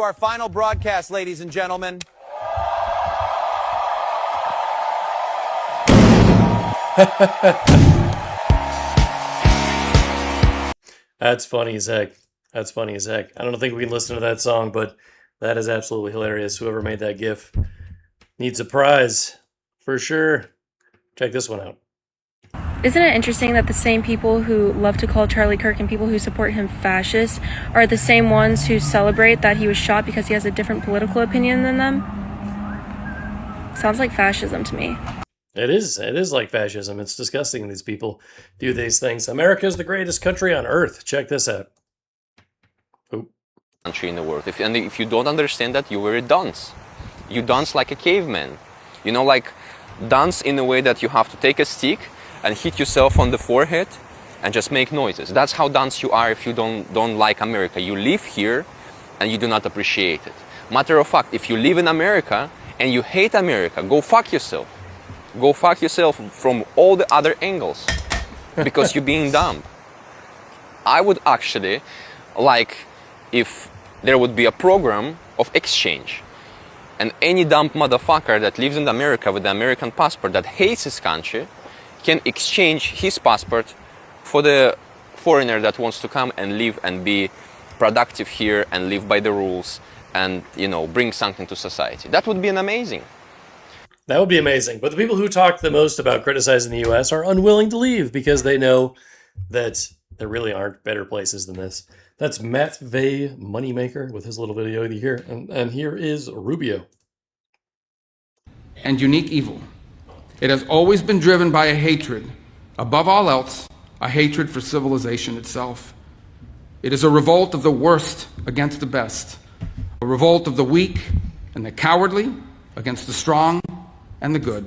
To our final broadcast, ladies and gentlemen. That's funny as heck. That's funny as heck. I don't think we can listen to that song, but that is absolutely hilarious. Whoever made that GIF needs a prize for sure. Check this one out. Isn't it interesting that the same people who love to call Charlie Kirk and people who support him fascist are the same ones who celebrate that he was shot because he has a different political opinion than them? Sounds like fascism to me. It is like fascism. It's disgusting these people do these things. America is the greatest country on earth. Check this out. Country in the world. If you don't understand that, you were a dunce. You dance like a caveman. You know, like dance in a way that you have to take a stick and hit yourself on the forehead and just make noises. That's how dense you are if you don't like America. You live here and you do not appreciate it. Matter of fact, if you live in America and you hate America, go fuck yourself. Go fuck yourself from all the other angles because you're being dumb. I would actually like if there would be a program of exchange. And any dumb motherfucker that lives in America with the American passport that hates his country can exchange his passport for the foreigner that wants to come and live and be productive here and live by the rules and, you know, bring something to society. That would be amazing. That would be amazing. But the people who talk the most about criticizing the U.S. are unwilling to leave because they know that there really aren't better places than this. That's Matt Vey Moneymaker with his little video here. And here is Rubio. And unique evil. It has always been driven by a hatred, above all else, a hatred for civilization itself. It is a revolt of the worst against the best, a revolt of the weak and the cowardly against the strong and the good.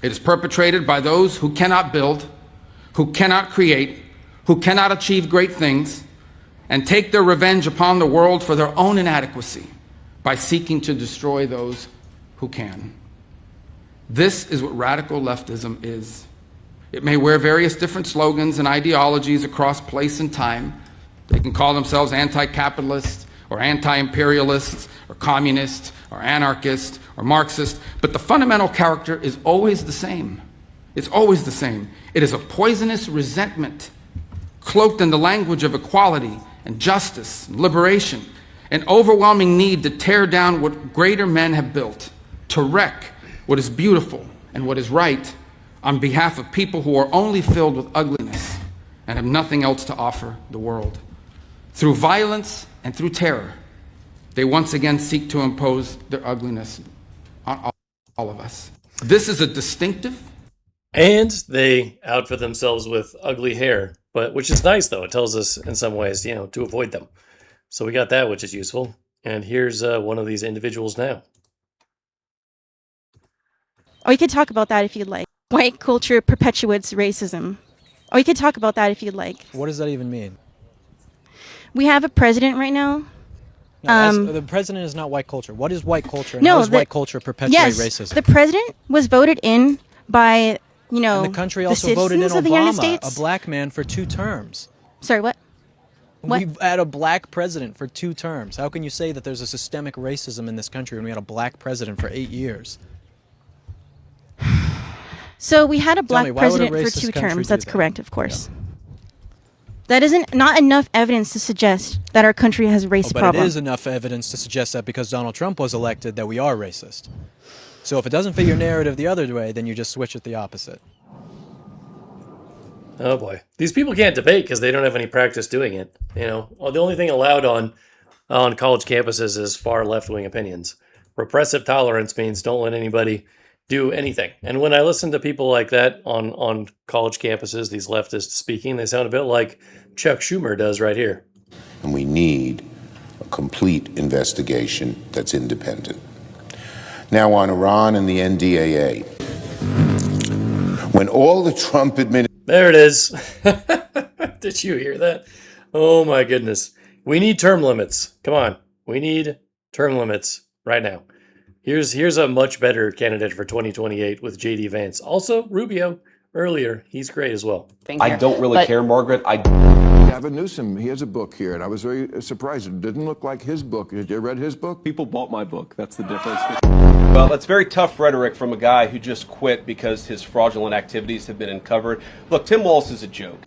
It is perpetrated by those who cannot build, who cannot create, who cannot achieve great things, and take their revenge upon the world for their own inadequacy by seeking to destroy those who can. This is what radical leftism is. It may wear various different slogans and ideologies across place and time. They can call themselves anti-capitalist or anti-imperialist or communist or anarchist or Marxist, but the fundamental character is always the same. It's always the same. It is a poisonous resentment cloaked in the language of equality and justice and liberation, an overwhelming need to tear down what greater men have built, to wreck what is beautiful and what is right on behalf of people who are only filled with ugliness and have nothing else to offer the world. Through violence and through terror, they once again seek to impose their ugliness on all of us. This is a distinctive. And they outfit themselves with ugly hair, but which is nice though. It tells us in some ways, you know, to avoid them. So we got that, which is useful. And here's one of these individuals now. Or you could talk about that if you'd like. White culture perpetuates racism. Or you could talk about that if you'd like. What does that even mean? We have a president right now. No, the president is not white culture. What is white culture? And how does white culture perpetuate racism? The president was voted in by, you know, and the country also voted in Obama, a black man, for 2 terms. Sorry, what? We've had a black president for 2 terms. How can you say that there's a systemic racism in this country when we had a black president for 8 years? So we had a black president for 2 terms. That's correct, of course. Yeah. That isn't not enough evidence to suggest that our country has a race problem. But it is enough evidence to suggest that because Donald Trump was elected that we are racist. So if it doesn't fit your narrative the other way, then you just switch it the opposite. Oh boy. These people can't debate because they don't have any practice doing it. You know, the only thing allowed on college campuses is far left-wing opinions. Repressive tolerance means don't let anybody do anything. And when I listen to people like that on college campuses, these leftists speaking, they sound a bit like Chuck Schumer does right here. And we need a complete investigation that's independent. Now on Iran and the NDAA. When all the Trump administration... There it is. Did you hear that? Oh my goodness. We need term limits. Come on. We need term limits right now. Here's a much better candidate for 2028 with J.D. Vance. Also, Rubio, earlier, he's great as well. I don't really care, Margaret. Gavin Newsom, he has a book here, and I was very surprised. It didn't look like his book. Did you read his book? People bought my book. That's the difference. Well, that's very tough rhetoric from a guy who just quit because his fraudulent activities have been uncovered. Look, Tim Walz is a joke.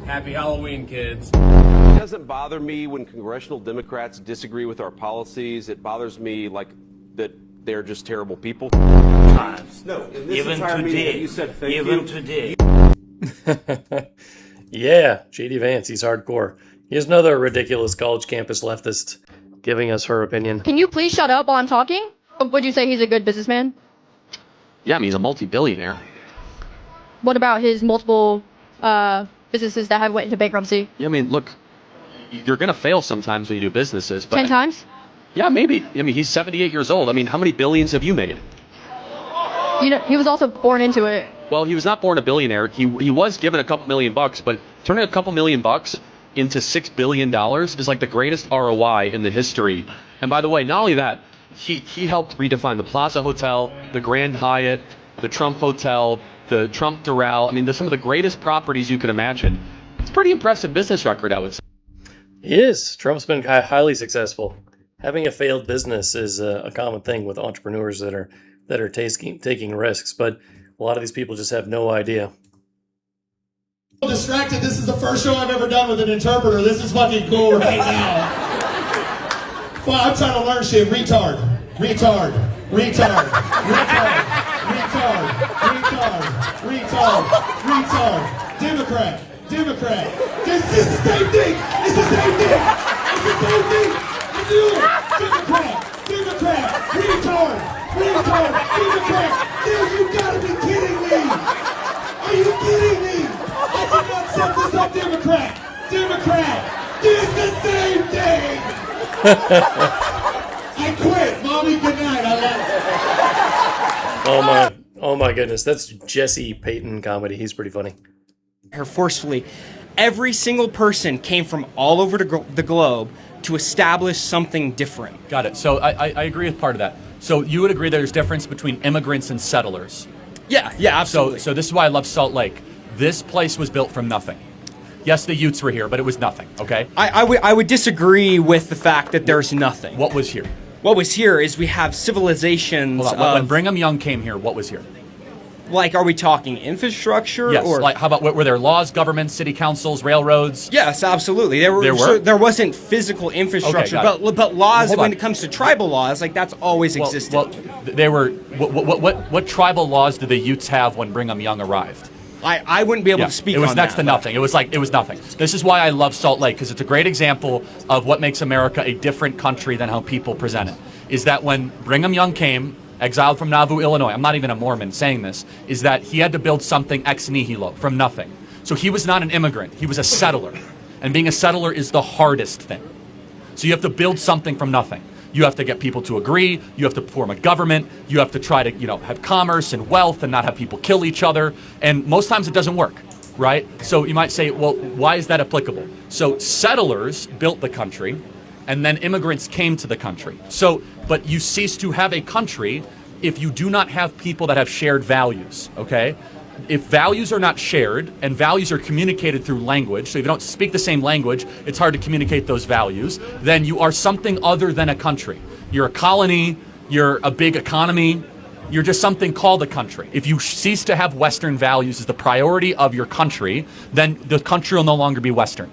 Happy Halloween, kids. It doesn't bother me when congressional Democrats disagree with our policies. It bothers me like that they're just terrible people. Times. No, in this Even entire today. meeting, you said thank Even you. today. Yeah, J.D. Vance, he's hardcore. Here's another ridiculous college campus leftist giving us her opinion. Can you please shut up while I'm talking? Would you say he's a good businessman? Yeah, I mean, he's a multi-billionaire. What about his multiple businesses that have went into bankruptcy? Yeah, I mean, look, you're going to fail sometimes when you do businesses. But 10 times? Yeah, maybe. I mean, he's 78 years old. I mean, how many billions have you made? You know, he was also born into it. Well, he was not born a billionaire. He was given a couple $1 million, but turning a couple $1 million into $6 billion is like the greatest ROI in the history. And by the way, not only that, he helped redefine the Plaza Hotel, the Grand Hyatt, the Trump Hotel, the Trump Doral. I mean, there's some of the greatest properties you can imagine. It's a pretty impressive business record, I would say. He is. Trump's been highly successful. Having a failed business is a common thing with entrepreneurs that are taking risks, but a lot of these people just have no idea. Distracted. This is the first show I've ever done with an interpreter. This is fucking cool right now. Well, I'm trying to learn shit. Retard. Retard. Retard. Retard. Retard. Retard. Retard. Retard. Democrat. Democrat. This is the same thing. It's the same thing. It's the same thing. I knew it. Democrat. Democrat. Retard. Retard. Democrat. Dude, you gotta be kidding me. Are you kidding me? I did not set this up, Democrat. Democrat. It's the same thing. I quit. Mommy, good night. I love it. Oh my goodness. That's Jesse Payton comedy. He's pretty funny. Her forcefully. Every single person came from all over the globe to establish something different. Got it. So I agree with part of that. So you would agree there's difference between immigrants and settlers? Yeah, absolutely. So this is why I love Salt Lake. This place was built from nothing. Yes, the Utes were here, but it was nothing, okay? I would disagree with the fact that there's nothing. What was here? What was here is we have civilizations. Hold on. When Brigham Young came here, what was here? Like, are we talking infrastructure? Yes. Or Like, how about, were there laws, governments, city councils, railroads? Yes, absolutely. There were. So there wasn't physical infrastructure, Okay, but laws. Hold When on. it comes to tribal laws, like that's always existed. Well, they were. What tribal laws did the Utes have when Brigham Young arrived? I wouldn't be able to speak on that. It was next to nothing. It was nothing. This is why I love Salt Lake, because it's a great example of what makes America a different country than how people present it. Is that when Brigham Young came, exiled from Nauvoo, Illinois, I'm not even a Mormon saying this, is that he had to build something ex nihilo, from nothing. So he was not an immigrant, he was a settler. And being a settler is the hardest thing. So you have to build something from nothing. You have to get people to agree, you have to form a government, you have to try to, have commerce and wealth and not have people kill each other. And most times it doesn't work, right? So you might say, well, why is that applicable? So settlers built the country, and then immigrants came to the country. But you cease to have a country if you do not have people that have shared values, okay? If values are not shared and values are communicated through language, so if you don't speak the same language, it's hard to communicate those values, then you are something other than a country. You're a colony, you're a big economy, you're just something called a country. If you cease to have Western values as the priority of your country, then the country will no longer be Western.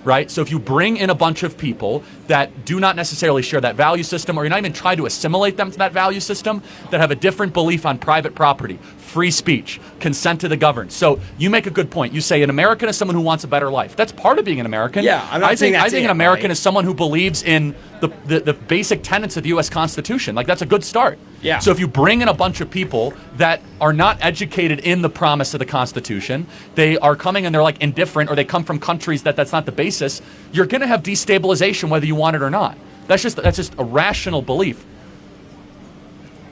Right? So if you bring in a bunch of people that do not necessarily share that value system, or you're not even trying to assimilate them to that value system, that have a different belief on private property, free speech, consent to the governed. So you make a good point. You say an American is someone who wants a better life. That's part of being an American. Yeah, I'm not saying that's I think an American is someone who believes in the basic tenets of the U.S. Constitution. Like, that's a good start. Yeah. So if you bring in a bunch of people that are not educated in the promise of the Constitution, they are coming and they're like indifferent, or they come from countries that's not the basis, you're going to have destabilization whether you want it or not. That's just a rational belief.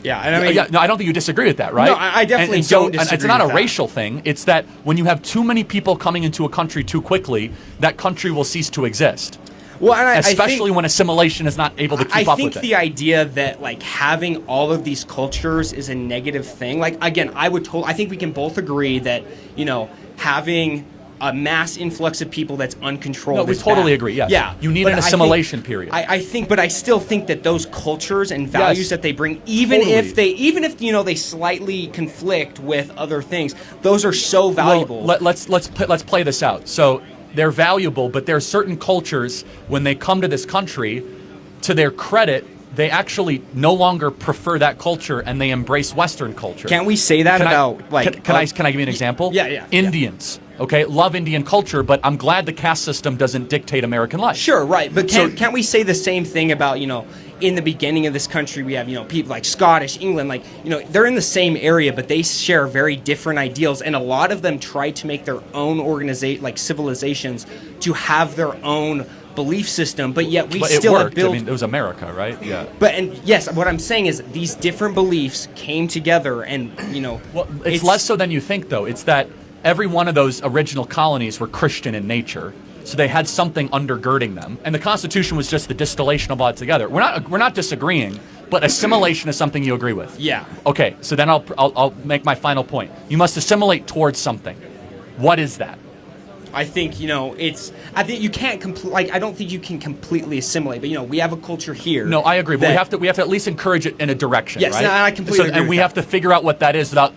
Yeah, and I mean, no, I don't think you disagree with that, right? No, I definitely don't disagree It's not with a that. racial thing. It's that when you have too many people coming into a country too quickly, that country will cease to exist. Well, and especially when assimilation is not able to keep up with it. I think the idea that like having all of these cultures is a negative thing. Like, again, I think we can both agree that having a mass influx of people that's uncontrolled. No, we is totally bad. agree. Yes. Yeah, You need but an I think- assimilation period. But I still think that those cultures and values Yes. that they bring, even if they slightly conflict with other things, those are so valuable. Well, let's play this out. So they're valuable, but there are certain cultures when they come to this country, to their credit, they actually no longer prefer that culture and they embrace Western culture. Can't we say that Can I give you an example? Yeah. Indians. Okay, love Indian culture, but I'm glad the caste system doesn't dictate American life. Sure, right. But can't we say the same thing about, in the beginning of this country, we have, people like Scottish, England, they're in the same area, but they share very different ideals. And a lot of them try to make their own civilizations to have their own belief system, but yet we still have built. I mean, it was America, right? Yeah. Yes, what I'm saying is these different beliefs came together, and well, it's less so than you think, though. It's that every one of those original colonies were Christian in nature, so they had something undergirding them, and the Constitution was just the distillation of all that together. We're not disagreeing, but assimilation is something you agree with. Yeah. Okay, so then I'll make my final point. You must assimilate towards something. What is that? I think I think you can't I don't think you can completely assimilate, but we have a culture here. No, I agree. But we have to at least encourage it in a direction, yes, right? Yes, I completely agree. And we have to figure out what that is without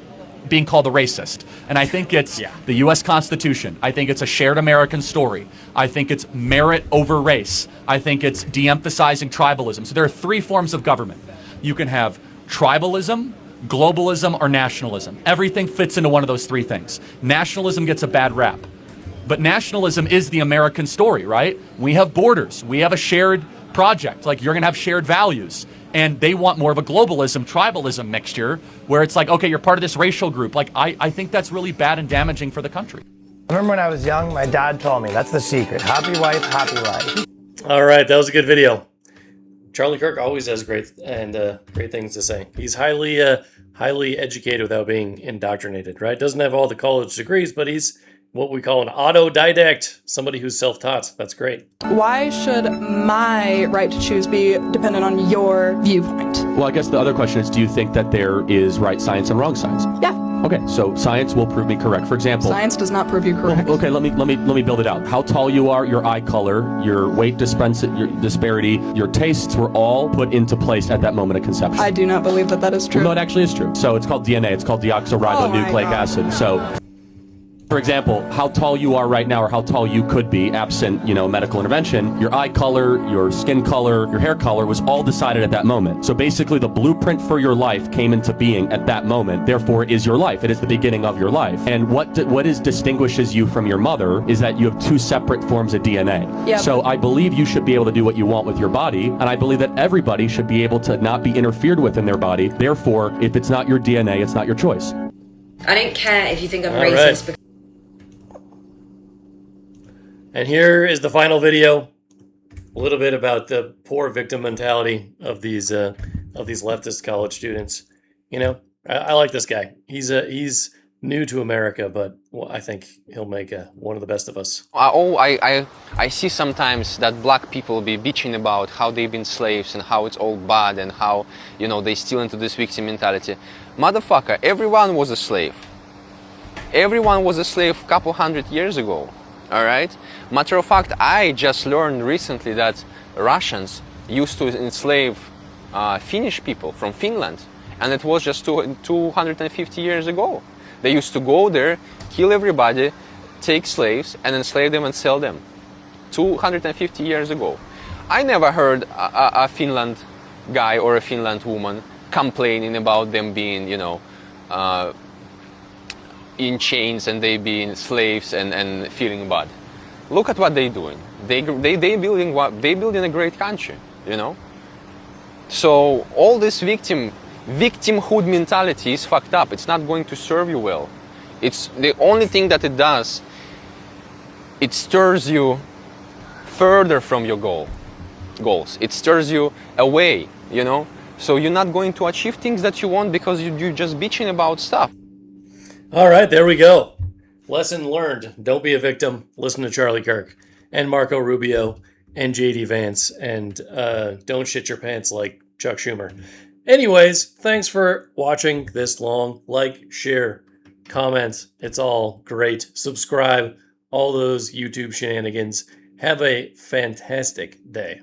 being called a racist. And I think it's the U.S. Constitution. I think it's a shared American story. I think it's merit over race. I think it's de-emphasizing tribalism. So there are three forms of government. You can have tribalism, globalism, or nationalism. Everything fits into one of those three things. Nationalism gets a bad rap. But nationalism is the American story, right? We have borders. We have a shared project. Like, you're going to have shared values. And they want more of a globalism, tribalism mixture, where it's like, okay, you're part of this racial group. Like, I think that's really bad and damaging for the country. I remember when I was young, my dad told me, that's the secret. Happy wife, happy life. All right, that was a good video. Charlie Kirk always has great things to say. He's highly educated without being indoctrinated, right? Doesn't have all the college degrees, but he's what we call an autodidact, somebody who's self-taught. That's great. Why should my right to choose be dependent on your viewpoint? Well, I guess the other question is, do you think that there is right science and wrong science? Yeah. Okay, so science will prove me correct. For example, science does not prove you correct. Okay, let me build it out. How tall you are, your eye color, your weight disparity, your tastes were all put into place at that moment of conception. I do not believe that is true. Well, no, it actually is true. So it's called DNA. It's called deoxyribonucleic acid. So, for example, how tall you are right now or how tall you could be absent, medical intervention, your eye color, your skin color, your hair color was all decided at that moment. So basically the blueprint for your life came into being at that moment. Therefore, it is your life. It is the beginning of your life. And what distinguishes you from your mother is that you have two separate forms of DNA. Yep. So I believe you should be able to do what you want with your body. And I believe that everybody should be able to not be interfered with in their body. Therefore, if it's not your DNA, it's not your choice. I don't care if you think I'm racist. Right. And here is the final video. A little bit about the poor victim mentality of these leftist college students. I like this guy. He's new to America, but I think he'll make one of the best of us. I see sometimes that black people be bitching about how they've been slaves and how it's all bad and how they steal into this victim mentality. Motherfucker, everyone was a slave. Everyone was a slave a couple hundred years ago. All right. Matter of fact, I just learned recently that Russians used to enslave Finnish people from Finland, and it was just 250 years ago. They used to go there, kill everybody, take slaves, and enslave them and sell them. 250 years ago. I never heard a Finland guy or a Finland woman complaining about them being, in chains and they being slaves and feeling bad. Look at what they're doing. They building a great country, So all this victimhood mentality is fucked up. It's not going to serve you well. It's the only thing that it does. It stirs you further from your goals. It stirs you away, So you're not going to achieve things that you want because you're just bitching about stuff. All right, there we go. Lesson learned. Don't be a victim. Listen to Charlie Kirk and Marco Rubio and JD Vance, and don't shit your pants like Chuck Schumer. Anyways, thanks for watching this long. Like, share, comment. It's all great. Subscribe. all those YouTube shenanigans. Have a fantastic day.